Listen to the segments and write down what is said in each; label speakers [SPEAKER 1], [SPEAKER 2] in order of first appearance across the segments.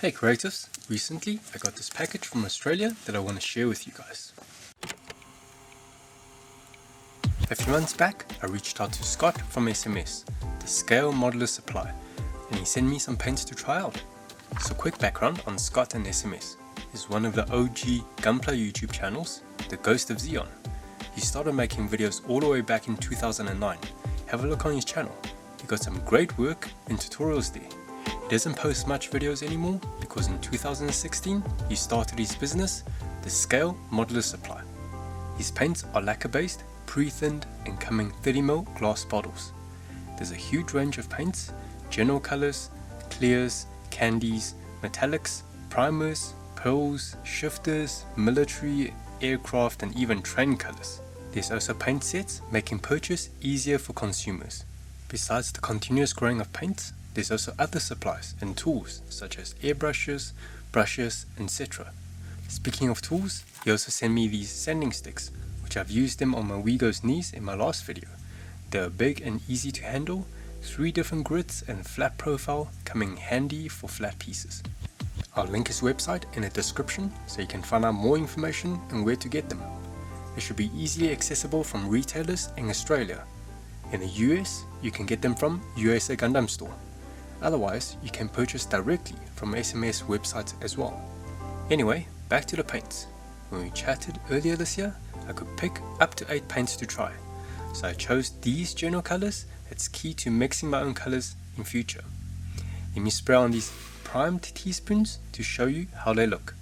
[SPEAKER 1] Hey creatives, recently I got this package from Australia that I want to share with you guys. A few months back I reached out to Scott from SMS, the scale modeler supply, and he sent me some paints to try out. So quick background on Scott and SMS. He's one of the OG Gunpla YouTube channels, TheGhostofZeon. He started making videos all the way back in 2009. Have a look on his channel, he got some great work and tutorials there. He doesn't post much videos anymore because in 2016 he started his business, the Scale Modeler Supply. His paints are lacquer based, pre-thinned and come in 30ml glass bottles. There's a huge range of paints, general colors, clears, candies, metallics, primers, pearls, shifters, military, aircraft and even train colors. There's also paint sets making purchase easier for consumers. Besides the continuous growing of paints, there's also other supplies and tools such as airbrushes, brushes, etc. Speaking of tools, he also sent me these sanding sticks, which I've used them on my WeGo's knees in my last video. They're big and easy to handle, 3 different grids and flat profile, coming handy for flat pieces. I'll link his website in the description so you can find out more information and where to get them. They should be easily accessible from retailers in Australia. In the US, you can get them from USA Gundam Store. Otherwise, you can purchase directly from SMS websites as well. Anyway, back to the paints. When we chatted earlier this year, I could pick up to 8 paints to try. So I chose these general colors. It's key to mixing my own colors in future. Let me spray on these primed teaspoons to show you how they look.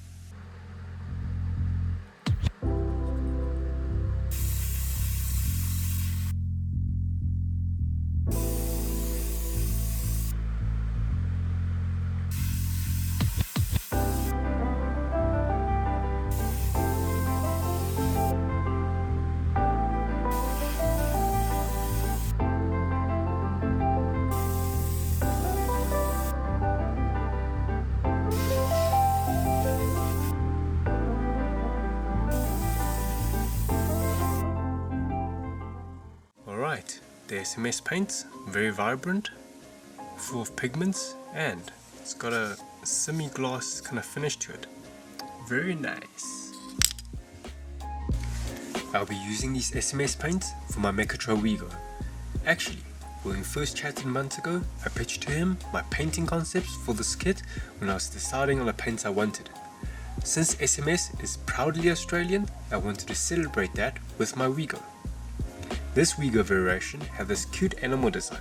[SPEAKER 1] Alright, the SMS paints, very vibrant, full of pigments, and it's got a semi-gloss kind of finish to it. Very nice. I'll be using these SMS paints for my Mechatro WeGo. Actually, when we first chatted months ago, I pitched to him my painting concepts for this kit when I was deciding on the paints I wanted. Since SMS is proudly Australian, I wanted to celebrate that with my WeGo. This WeGo variation had this cute animal design.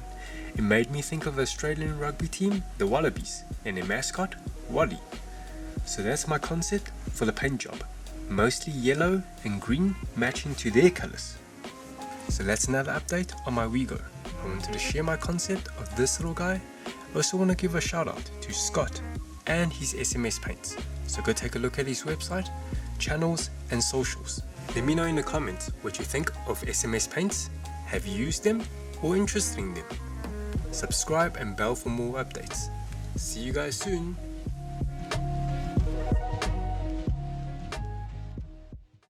[SPEAKER 1] It made me think of the Australian rugby team, the Wallabies, and their mascot, Wally. So that's my concept for the paint job. Mostly yellow and green matching to their colours. So that's another update on my WeGo. I wanted to share my concept of this little guy. I also want to give a shout out to Scott and his SMS paints. So go take a look at his website, channels and socials. Let me know in the comments what you think of SMS paints. Have you used them or interested in them? Subscribe and bell for more updates. See you guys soon.